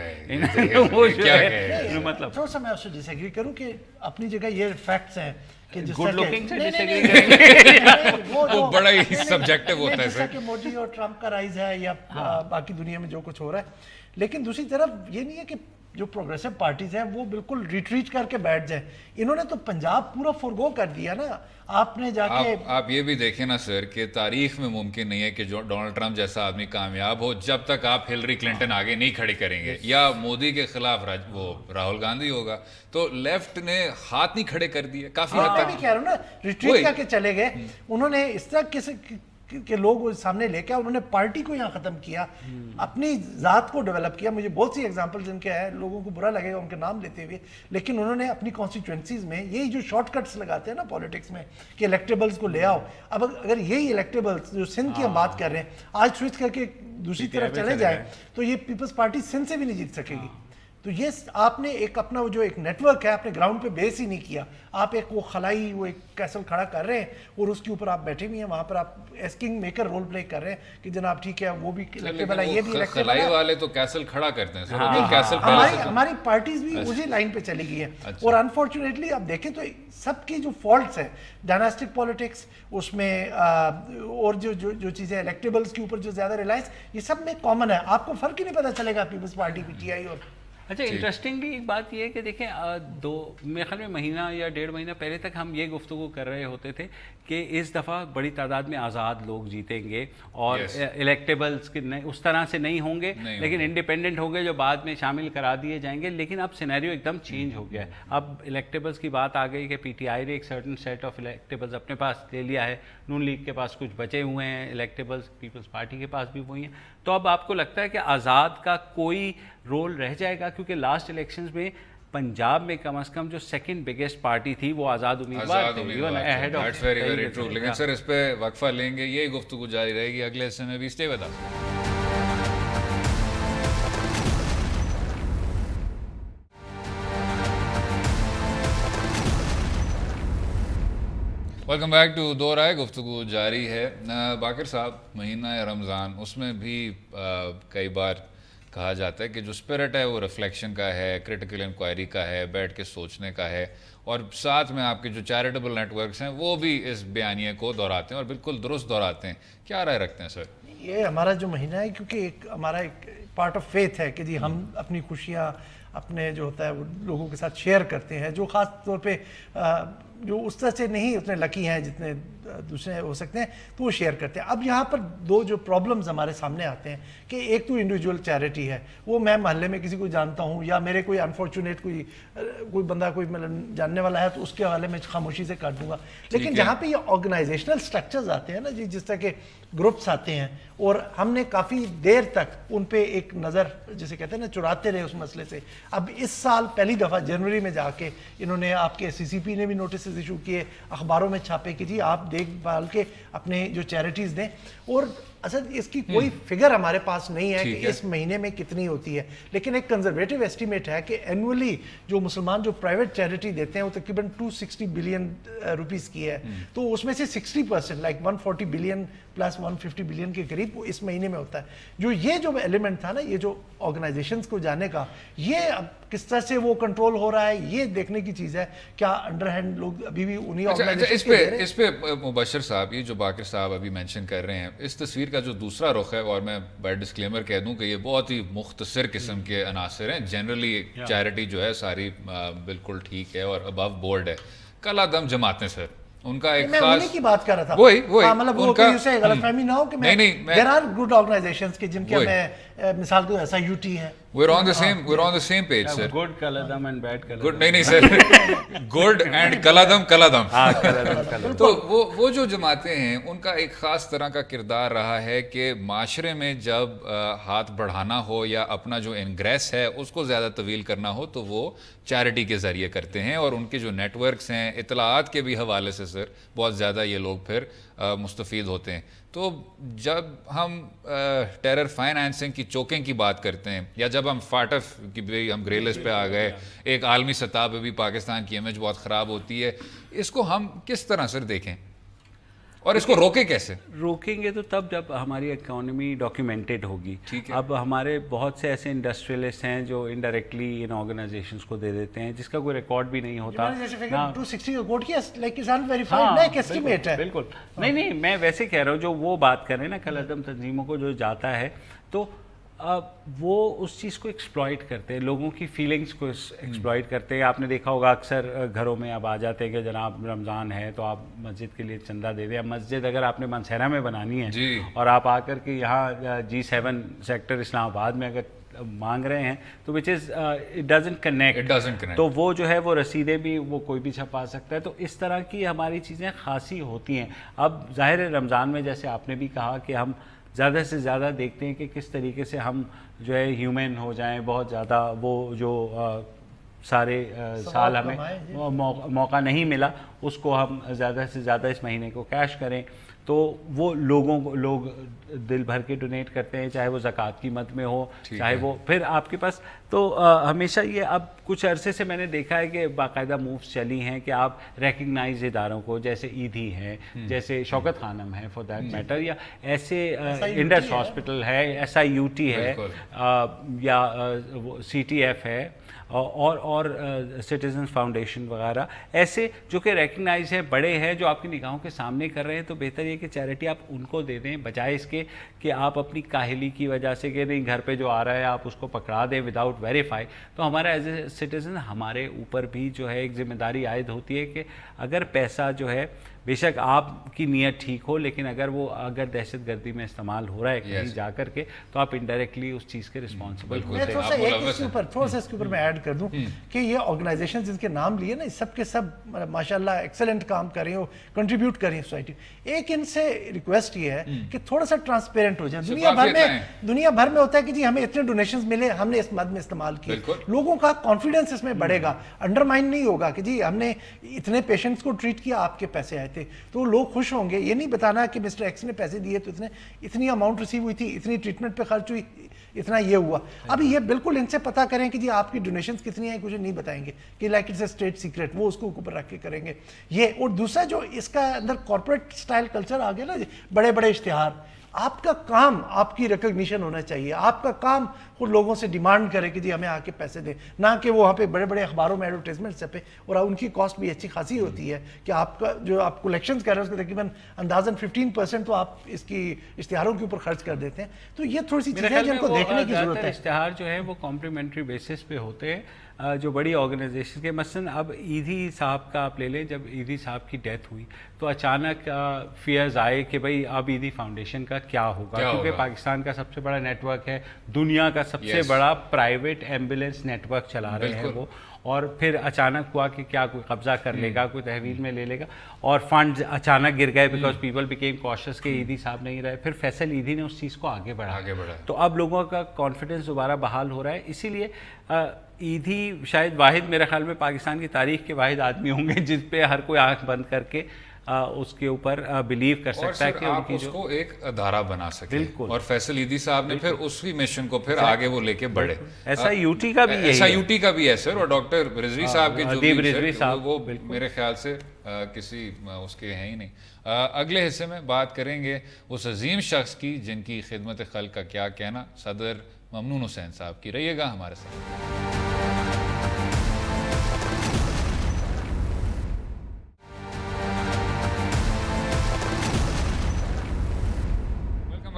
Speaker 3: وہ جو ہے مطلب
Speaker 2: تھوڑا سا میں اس سے ڈس ایگری کروں کہ اپنی جگہ یہ فیکٹس ہیں کہ جس
Speaker 3: گڈ لکنگ سے ڈس ایگری کریں گے
Speaker 1: وہ بڑا ہی سبجیکٹو ہوتا ہے
Speaker 2: جیسا کہ مودی اور ٹرمپ کا رائز ہے یا باقی دنیا میں جو کچھ ہو رہا ہے. لیکن دوسری طرف یہ نہیں ہے کہ جو پروگریسو پارٹیز ہیں وہ بالکل ریٹریٹ کر کے بیٹھ جائیں. انہوں نے تو پنجاب پورا فورگو کر دیا نا. آپ نے جا کے
Speaker 1: آپ یہ بھی دیکھیں نا سر کہ تاریخ میں ممکن نہیں ہے کہ جو ڈونلڈ ٹرمپ جیسا آدمی کامیاب ہو جب تک آپ ہلری کلنٹن آگے نہیں کھڑی کریں گے, یا مودی کے خلاف وہ راہل گاندھی ہوگا. تو لیفٹ نے ہاتھ نہیں کھڑے کر دیے کافی حد
Speaker 2: میں بھی کہہ رہا ہوں نا, ریٹریٹ کر کے چلے گئے. انہوں نے اس طرح کہ لوگ سامنے لے کے انہوں نے پارٹی کو یہاں ختم کیا, اپنی ذات کو ڈیولپ کیا. مجھے بہت سی ایگزامپلز ان کے ہیں, لوگوں کو برا لگے گا ان کے نام لیتے ہوئے, لیکن انہوں نے اپنی کانسٹیٹوئنسیز میں یہی جو شارٹ کٹس لگاتے ہیں نا پالیٹکس میں کہ الیکٹیبلز کو لے آؤ. اب اگر یہی الیکٹیبلز جو سندھ کی ہم بات کر رہے ہیں آج سوئچ کر کے دوسری طرف چلے جائے تو یہ پیپلز پارٹی سندھ سے بھی نہیں جیت سکے گی. تو یہ آپ نے ایک اپنا جو ایک نیٹ ورک ہے آپ نے گراؤنڈ پہ بیس ہی نہیں کیا. آپ ایک وہ خلائی وہ ایک کیسل کھڑا کر رہے ہیں اور اس کے اوپر آپ بیٹھے ہوئے ہیں, وہاں پر آپ as king maker role play کر رہے ہیں کہ جناب ٹھیک ہے وہ بھی الیکٹیبل ہے, یہ بھی الیکٹیبل ہے.
Speaker 1: خلائی والے تو کیسل کھڑا کرتے ہیں
Speaker 2: ہماری پارٹیز بھی اسی لائن پہ چلی گئی ہیں. اور انفارچونیٹلی آپ دیکھیں تو سب کی جو فالٹس ہیں ڈائناسٹک پالیٹکس اس میں اور جو چیزیں الیکٹیبلز کے اوپر جو زیادہ ریلائنس, یہ سب میں کامن ہے. آپ کو فرق ہی نہیں پتہ چلے گا Peoples Party P T I اور.
Speaker 3: اچھا انٹرسٹنگلی ایک بات یہ ہے کہ دیکھیں میرے خیال میں مہینہ یا 1.5 مہینہ پہلے تک ہم یہ گفتگو کر رہے ہوتے تھے کہ اس دفعہ بڑی تعداد میں آزاد لوگ جیتیں گے اور الیکٹیبلز اس طرح سے نہیں ہوں گے, لیکن انڈیپینڈنٹ ہوں گے جو بعد میں شامل کرا دیے جائیں گے. لیکن اب سینیریو ایک دم چینج ہو گیا ہے. اب الیکٹیبلز کی بات آ گئی کہ پی ٹی آئی نے ایک سرٹن سیٹ آف الیکٹیبلز اپنے پاس لے لیا ہے, نون لیگ کے پاس کچھ بچے ہوئے ہیں الیکٹیبلز, پیپلز پارٹی کے پاس بھی وہی ہیں. تو اب آپ کو لگتا ہے کہ آزاد کا کوئی رول رہ جائے گا, کیونکہ لاسٹ الیکشنز میں پنجاب میں کم از کم جو سیکنڈ بگیسٹ پارٹی تھی وہ آزاد امیدوار تھی.
Speaker 1: لیکن سر اس پہ وقفہ لیں گے, یہی گفتگو جاری رہے گی اگلے حصے میں بھی. Stay with us. Welcome back to Do Raaye. گفتگو جاری ہے. باقر صاحب, مہینہ رمضان اس میں بھی کئی بار کہا جاتا ہے کہ جو اسپرٹ ہے وہ ریفلیکشن کا ہے, کرٹیکل انکوائری کا ہے, بیٹھ کے سوچنے کا ہے, اور ساتھ میں آپ کے جو چیریٹیبل نیٹ ورکس ہیں وہ بھی اس بیانیے کو دہراتے ہیں اور بالکل درست دہراتے ہیں. کیا رائے رکھتے ہیں سر؟
Speaker 2: یہ ہمارا جو مہینہ ہے کیونکہ ہمارا ایک پارٹ آف فیتھ ہے کہ جی ہم اپنی خوشیاں اپنے جو ہوتا ہے وہ لوگوں کے ساتھ شیئر کرتے ہیں, جو خاص طور پہ جو اس طرح سے نہیں اتنے لکی ہیں جتنے دوسرے ہو سکتے ہیں تو وہ شیئر کرتے ہیں. اب یہاں پر دو جو پرابلمز ہمارے سامنے آتے ہیں کہ ایک تو انڈیویجول چیریٹی ہے, وہ میں محلے میں کسی کو جانتا ہوں یا میرے کوئی انفارچونیٹ کوئی بندہ کوئی مطلب جاننے والا ہے تو اس کے حوالے میں خاموشی سے کر دوں گا. لیکن جہاں پہ یہ آرگنائزیشنل اسٹرکچرز آتے ہیں نا جی, جس طرح کے گروپس آتے ہیں اور ہم نے کافی دیر تک ان پہ ایک نظر جسے کہتے ہیں نا چراتے رہے اس مسئلے سے. اب اس سال پہلی دفعہ جنوری میں جا کے انہوں نے آپ کے سی سی پی نے بھی نوٹسز ایشو کیے, اخباروں میں چھاپے کہ جی آپ دیکھ بھال کے اپنے جو چیریٹیز دیں. اور اصل اس کی کوئی فگر ہمارے پاس نہیں ہے کہ اس مہینے میں کتنی ہوتی ہے, لیکن ایک کنزرویٹو ایسٹیمیٹ ہے کہ اینولی جو مسلمان جو پرائیویٹ چیریٹی دیتے ہیں وہ تقریباً 260 بلین روپیز کی ہے. تو اس میں سے 60% لائک 140 بلین پلس 150 بلین کے قریب وہ اس مہینے میں ہوتا ہے. یہ جو ایلیمنٹ تھا نا, یہ جو آرگنائزیشنز کو جانے کا, یہ اب کس طرح سے وہ کنٹرول ہو رہا ہے یہ دیکھنے کی چیز ہے. کیا انڈر ہینڈ لوگ ابھی بھی انہیں آرگنائزیشن
Speaker 1: اس پہ مبشر صاحب, یہ جو باقر صاحب ابھی مینشن کر رہے ہیں, اس تصویر کا جو دوسرا رخ ہے, اور میں بائی ڈسکلیمر کہہ دوں کہ یہ بہت ہی مختصر قسم کے عناصر ہیں. جنرلی چیریٹی جو ہے ساری بالکل ٹھیک ہے اور ابو بورڈ ہے. کلا دم جماعتیں سر, ان کا ایک
Speaker 2: میں انہیں کی بات کر رہا تھا.
Speaker 1: وہی
Speaker 2: ہاں مطلب وہ کوئی اسے غلط فہمی نہ ہو کہ میں دیر آر گڈ آرگنائزیشنز کے جن کے میں مثال کو ایسا یو ٹی ہے.
Speaker 1: we're on the same page sir.
Speaker 3: good kaladam and bad kaladam.
Speaker 1: good نہیں sir good and kaladam
Speaker 3: ہاں kaladam.
Speaker 1: تو وہ جو جماعتیں ہیں ان کا ایک خاص طرح کا کردار رہا ہے کہ معاشرے میں جب ہاتھ بڑھانا ہو یا اپنا جو انگریس ہے اس کو زیادہ طویل کرنا ہو تو وہ چیریٹی کے ذریعے کرتے ہیں, اور ان کے جو نیٹ ورکس ہیں اطلاعات کے بھی حوالے سے سر بہت زیادہ یہ لوگ پھر مستفید ہوتے ہیں. تو جب ہم ٹیرر فائنانسنگ کی چوکنگ کی بات کرتے ہیں, یا جب ہم فاٹف کی بھی ہم گرے لسٹ پہ آ گئے, ایک عالمی سطح پہ بھی پاکستان کی امیج بہت خراب ہوتی ہے, اس کو ہم کس طرح سر دیکھیں اور اس کو روکیں کیسے؟
Speaker 3: روکیں گے تو تب جب ہماری اکانومی ڈاکیومنٹڈ ہوگی. اب ہمارے بہت سے ایسے انڈسٹریلسٹ ہیں جو انڈائریکٹلی ان آرگنائزیشنس کو دے دیتے ہیں جس کا کوئی ریکارڈ بھی نہیں ہوتا. بالکل نہیں, میں ویسے کہہ رہا ہوں جو وہ بات کر رہے ہیں نا کالعدم تنظیموں کو جو جاتا ہے تو وہ اس چیز کو ایکسپلائٹ کرتے ہیں, لوگوں کی فیلنگز کو ایکسپلائٹ کرتے ہیں. آپ نے دیکھا ہوگا اکثر گھروں میں اب آ جاتے ہیں کہ جناب رمضان ہے تو آپ مسجد کے لیے چندہ دے دیں. اب مسجد اگر آپ نے منسہرہ میں بنانی ہے اور آپ آ کر کے یہاں G7 سیکٹر اسلام آباد میں اگر مانگ رہے ہیں تو وچ از اٹ ڈزنٹ کنیکٹ, تو وہ جو ہے وہ رسیدیں بھی وہ کوئی بھی چھپا سکتا ہے. تو اس طرح کی ہماری چیزیں خاصی ہوتی ہیں. اب ظاہر ہے رمضان میں جیسے آپ نے بھی کہا کہ ہم زیادہ سے زیادہ دیکھتے ہیں کہ کس طریقے سے ہم جو ہے ہیومن ہو جائیں, بہت زیادہ وہ جو سارے سال ہمیں موقع نہیں ملا اس کو ہم زیادہ سے زیادہ اس مہینے کو کیش کریں. تو وہ لوگ دل بھر کے ڈونیٹ کرتے ہیں, چاہے وہ زکوٰۃ کی مد میں ہو, چاہے وہ پھر آپ کے پاس تو ہمیشہ یہ اب کچھ عرصے سے میں نے دیکھا ہے کہ باقاعدہ مووز چلی ہیں کہ آپ ریکگنائز اداروں کو, جیسے ایدھی ہے, جیسے شوکت خانم ہے فار دیٹ میٹر, یا ایسے انڈس ہاسپٹل ہے, SIUT ہے, یا CTF ہے, اور سٹیزنز فاؤنڈیشن وغیرہ, ایسے جو کہ ریکگنائز ہے, بڑے ہیں, جو آپ کی نگاہوں کے سامنے کر رہے ہیں. تو بہتر یہ کہ چیریٹی آپ ان کو دے دیں بجائے اس کے کہ آپ اپنی کاہلی کی وجہ سے کہ نہیں گھر پہ جو آ رہا ہے آپ اس کو پکڑا دیں وداؤٹ ویریفائی. تو ہمارا ایز اے سٹیزن ہمارے اوپر بھی جو ہے ایک ذمہ داری عائد ہوتی ہے کہ اگر پیسہ جو ہے بے شک آپ کی نیت ٹھیک ہو, لیکن اگر دہشت گردی میں استعمال ہو رہا ہے کہیں جا کر کے تو آپ انڈائریکٹلی اس چیز کے رسپانسبل ہوتے ہیں.
Speaker 2: تھوڑا سا اس کے اوپر میں ایڈ کر دوں کہ یہ آرگنائزیشن جن کے نام لیے نا سب کے سب ماشاءاللہ ایکسلنٹ کام کر رہے ہو, کنٹریبیوٹ کر رہی ہیں سوسائٹی. ایک ان سے ریکویسٹ یہ ہے کہ تھوڑا سا ٹرانسپیرنٹ ہو جائے. دنیا بھر میں ہوتا ہے کہ جی ہمیں اتنے ڈونیشنز ملے, ہم نے اس مد میں استعمال کیے, لوگوں کا کانفیڈنس اس میں بڑھے گا, انڈرمائن نہیں ہوگا کہ جی ہم نے اتنے پیشنٹس کو ٹریٹ کیا, آپ کے پیسے آئے تھے. تو لوگ خوش ہوں گے. یہ نہیں بتانا کہ مسٹر ایکس نے پیسے دیے تو اتنی اماؤنٹ ریسیو ہوئی تھی, اتنی ٹریٹمنٹ پہ خرچ ہوئی, اتنا یہ ہوا. اب یہ بالکل ان سے پتہ کریں کہ جی آپ کی ڈونیشنز کتنی ہیں, کچھ نہیں بتائیں گے کہ like it's a state secret, وہ اس کو اوپر رکھ کے کریں گے یہ. اور دوسرا جو اس کا اندر کارپوریٹ اسٹائل کلچر آ گیا نا, بڑے بڑے اشتہار, آپ کا کام آپ کی ریکگنیشن ہونا چاہیے. آپ کا کام خود لوگوں سے ڈیمانڈ کرے کہ جی ہمیں آ کے پیسے دیں, نہ کہ وہ وہاں پہ بڑے بڑے اخباروں میں ایڈورٹیزمنٹ چھپے. اور ان کی کاسٹ بھی اچھی خاصی ہوتی ہے کہ آپ کا جو آپ کلیکشنز کر رہے ہیں اس کا تقریباً اندازاً 15% تو آپ اس کی اشتہاروں کے اوپر خرچ کر دیتے ہیں. تو یہ تھوڑی سی چیزیں جن کو دیکھنے کی ضرورت ہے.
Speaker 3: اشتہار جو ہے وہ کمپلیمنٹری بیسس پہ ہوتے ہیں جو بڑی آرگنائزیشن کے. مثلاً اب ایدھی صاحب کا آپ لے لیں, جب ایدھی صاحب کی ڈیتھ ہوئی تو اچانک فیئرز آئے کہ بھئی اب ایدھی فاؤنڈیشن کا کیا ہوگا, کیونکہ پاکستان کا سب سے بڑا نیٹ ورک ہے, دنیا کا سب سے بڑا پرائیویٹ ایمبولینس نیٹ ورک چلا رہے ہیں وہ. اور پھر اچانک ہوا کہ کیا کوئی قبضہ کر لے گا, کوئی تحویل میں لے لے گا, اور فنڈز اچانک گر گئے بیکاز پیپل بیکیم کاشس کہ ایدھی صاحب نہیں رہے. پھر فیصل ایدھی نے اس چیز کو آگے بڑھا, تو اب لوگوں کا کانفیڈنس دوبارہ بحال ہو رہا ہے. اسی لیے ایدھی شاید واحد, میرے خیال میں پاکستان کی تاریخ کے واحد آدمی ہوں گے جس پہ ہر کوئی آنکھ بند کر کے اس کے اوپر بلیو کر سکتا ہے کہ
Speaker 1: آپ اس کو ایک ادارہ بنا سکیں. اور فیصل ایدھی صاحب نے پھر اسی مشن کو پھر آگے وہ لے کے بڑھے.
Speaker 3: SIUT کا بھی
Speaker 1: SIUT کا بھی ہے سر, اور ڈاکٹر رضوی صاحب کے جو وہ میرے خیال سے کسی اس کے ہیں ہی نہیں. اگلے حصے میں بات کریں گے اس عظیم شخص کی جن کی خدمت خلق کا کیا کہنا, صدر ممنون حسین صاحب کی. رہیے گا ہمارے ساتھ.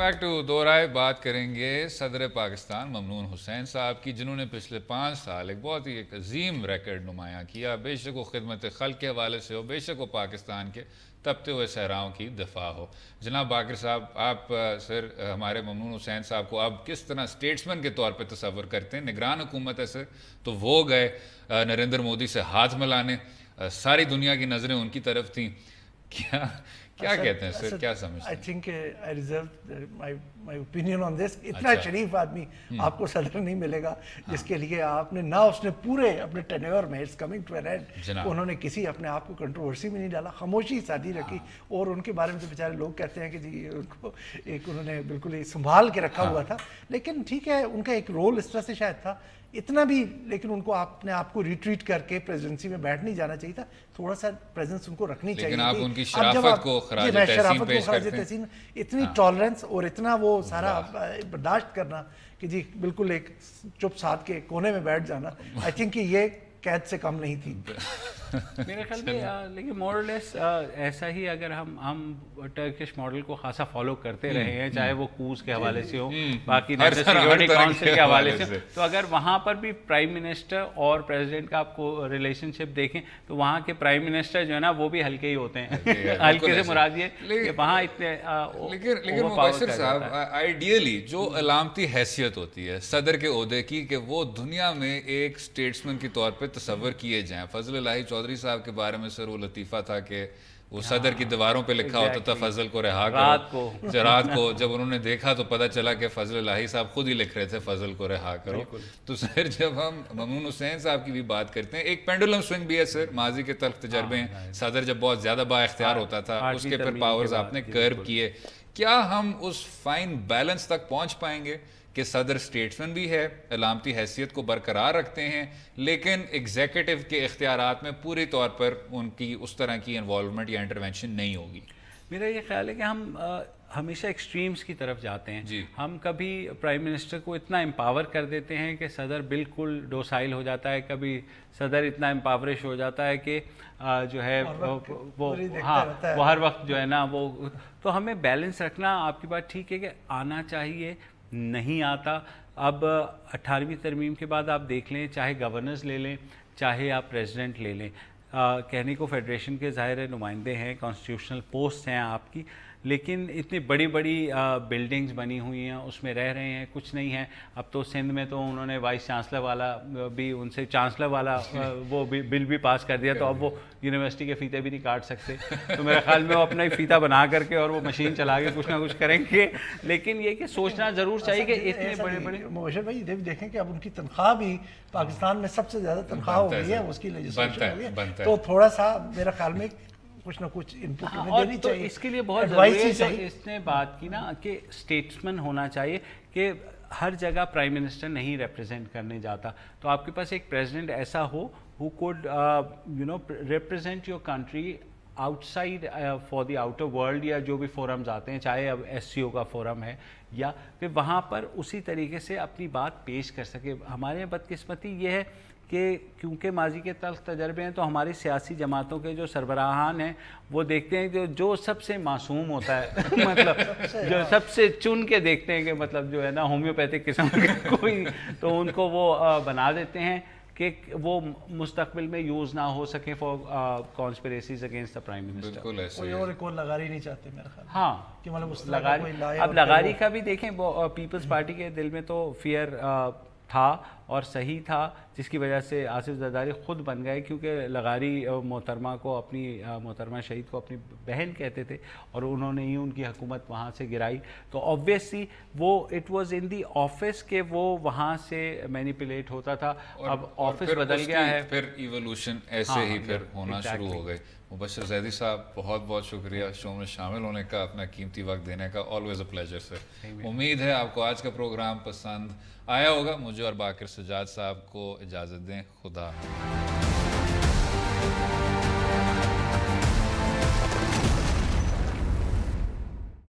Speaker 1: بیک ٹو دو رائے. بات کریں گے صدر پاکستان ممنون حسین صاحب کی, جنہوں نے پچھلے 5 سال ایک بہت ہی ایک عظیم ریکارڈ نمایاں کیا. بے شک وہ خدمت خلق کے حوالے سے ہو, بے شک وہ پاکستان کے تپتے ہوئے صحراؤں کی دفاع ہو. جناب باقر صاحب, آپ سر ہمارے ممنون حسین صاحب کو اب کس طرح اسٹیٹسمین کے طور پہ تصور کرتے ہیں؟ نگران حکومت ہے سر, تو وہ گئے نریندر مودی سے ہاتھ ملانے, ساری دنیا کی نظریں ان کی طرف تھیں. کیا کہتے ہیں سر, کیا سمجھتے ہیں؟
Speaker 2: I think I reserve my opinion on this. اتنا شریف آدمی آپ کو صدر نہیں ملے گا جس کے لیے آپ نے نہ اس نے پورے اپنے ٹینیور میں it's coming to an end انہوں نے کسی اپنے آپ کو کنٹروورسی میں نہیں ڈالا, خاموشی سادی رکھی. اور ان کے بارے میں تو بیچارے لوگ کہتے ہیں کہ جی ان کو ایک انہوں نے بالکل ہی سنبھال کے رکھا ہوا تھا. لیکن ٹھیک ہے, ان کا ایک رول اس طرح سے شاید تھا اتنا بھی, لیکن ان کو اپنے آپ کو ریٹریٹ کر کے پریزیڈنسی میں بیٹھ نہیں جانا چاہیے تھا. تھوڑا سا پریزنس ان کو رکھنی چاہیے.
Speaker 1: لیکن آپ ان کی شرافت کو خراج تحسین پیش کرتے ہیں,
Speaker 2: اتنی ٹالرنس اور اتنا وہ سارا برداشت کرنا کہ جی بالکل ایک چپ ساتھ کے کونے میں بیٹھ جانا, آئی تھنک کہ یہ قید سے کم نہیں تھی.
Speaker 3: میرے خیال میں لیکن مور لیس ایسا ہی اگر ہم ٹرکش ماڈل کو خاصا فالو کرتے رہے ہیں, چاہے وہ کوز کے حوالے سے ہو, باقی نیشنل سیکورٹی کونسل کے حوالے سے, تو اگر وہاں پر بھی پرائم منسٹر اور پریزیڈنٹ کا آپ کو ریلیشن شپ دیکھیں تو وہاں کے پرائم منسٹر جو ہے نا وہ بھی ہلکے ہی ہوتے ہیں. ہلکے سے مراد یہ کہ وہاں اتنے
Speaker 1: لیکن مبشر صاحب, آئیڈیلی جو علامتی حیثیت ہوتی ہے صدر کے عہدے کی کہ وہ دنیا میں ایک اسٹیٹسمین کے طور پہ تصور کیے جائیں. فضل الہی چودھری صاحب کے بارے میں سر وہ لطیفہ تھا کہ وہ صدر کی دیواروں پہ لکھا ہوتا تھا فضل کو رہا کرو. رات کو جب انہوں نے دیکھا تو پتہ چلا کہ فضل الہی صاحب خود ہی لکھ رہے تھے فضل کو رہا کرو. تو سر جب ہم ممنون حسین صاحب کی بھی بات کرتے ہیں, ایک پینڈولم سوئنگ بھی ہے سر, ماضی کے تلخ تجربے ہیں. صدر جب بہت زیادہ با اختیار ہوتا تھا, اس کے پھر پاورز آپ نے کرب کیے. کیا ہم اس فائن بیلنس تک پہنچ پائیں گے کہ صدر اسٹیٹسمین بھی ہے, علامتی حیثیت کو برقرار رکھتے ہیں, لیکن ایگزیکٹو کے اختیارات میں پوری طور پر ان کی اس طرح کی انوالومنٹ یا انٹروینشن نہیں ہوگی؟
Speaker 3: میرا یہ خیال ہے کہ ہم ہمیشہ ایکسٹریمز کی طرف جاتے ہیں. ہم کبھی پرائم منسٹر کو اتنا امپاور کر دیتے ہیں کہ صدر بالکل ڈوسائل ہو جاتا ہے, کبھی صدر اتنا امپاورش ہو جاتا ہے کہ جو ہے وہ ہر وقت جو ہے نا وہ, تو ہمیں بیلنس رکھنا, آپ کی بات ٹھیک ہے کہ آنا چاہیے, نہیں آتا. اب 18ویں ترمیم کے بعد آپ دیکھ لیں, چاہے گورنرز لے لیں چاہے آپ پریزیڈنٹ لے لیں, کہنے کو فیڈریشن کے ظاہر نمائندے ہیں, کانسٹیٹیوشنل پوسٹ ہیں آپ کی, لیکن اتنی بڑی بڑی بلڈنگز بنی ہوئی ہیں, اس میں رہ رہے ہیں, کچھ نہیں ہے. اب تو سندھ میں تو انہوں نے وائس چانسلر والا بھی, ان سے چانسلر والا وہ بھی بل بھی پاس کر دیا, تو اب وہ یونیورسٹی کے فیتے بھی نہیں کاٹ سکتے. تو میرے خیال میں وہ اپنا ہی فیتا بنا کر کے اور وہ مشین چلا کے کچھ نہ کچھ کریں گے. لیکن یہ کہ سوچنا ضرور چاہیے کہ اتنے بڑے بڑے
Speaker 2: مبشر بھائی یہ بھی دیکھیں کہ اب ان کی تنخواہ بھی پاکستان میں سب سے زیادہ تنخواہ ہو گئی ہے, اس کی لیجسلیشن ہو گئی ہے, تو تھوڑا سا میرا خیال میں کچھ نہ کچھ ان پٹ دینی چاہیے.
Speaker 3: اس کے لیے بہت ضروری ہے جو اس نے بات کی نا کہ اسٹیٹسمین ہونا چاہیے, کہ ہر جگہ پرائم منسٹر نہیں ریپرزینٹ کرنے جاتا, تو آپ کے پاس ایک پریزیڈنٹ ایسا ہو who could represent your country outside for the outer world, یا جو بھی فورمز آتے ہیں, چاہے اب SCO کا فورم ہے, یا پھر وہاں پر اسی طریقے سے اپنی بات پیش کر سکے. ہمارے بدقسمتی یہ ہے کہ کیونکہ ماضی کے تلخ تجربے ہیں, تو ہماری سیاسی جماعتوں کے جو سربراہان ہیں وہ دیکھتے ہیں کہ جو سب سے معصوم ہوتا ہے مطلب جو سب سے چن کے دیکھتے ہیں کہ مطلب جو ہے نا ہومیوپیتھک قسم کا کوئی, تو ان کو وہ بنا دیتے ہیں کہ وہ مستقبل میں یوز نہ ہو سکے for conspiracies against the prime minister.
Speaker 1: بالکل ایسے
Speaker 2: کوئی اور ایک اور لغاری نہیں چاہتے میرے خیال.
Speaker 3: ہاں
Speaker 2: کہ مطلب اس
Speaker 3: لغاری, اب لغاری کا بھی دیکھیں, پیپلز پارٹی کے دل میں تو فیئر تھا اور صحیح تھا, جس کی وجہ سے آصف زرداری خود بن گئے, کیونکہ لغاری محترمہ کو اپنی محترمہ شہید کو اپنی بہن کہتے تھے, اور انہوں نے ہی ان کی حکومت وہاں سے گرائی. تو آبویسلی وہ it was in the office کہ وہ وہاں سے مینیپولیٹ ہوتا تھا. اب آفس بدل گیا ہے,
Speaker 1: پھر ایوولوشن ایسے ہی پھر ہونا شروع ہو گئی. مبشر زیدی صاحب بہت بہت شکریہ شو میں شامل ہونے کا, اپنا قیمتی وقت دینے کا. آلویز اے پلیجر سر. امید ہے آپ کو آج کا پروگرام پسند آیا ہوگا. مجھے اور باقر سجاد صاحب کو اجازت دیں. خدا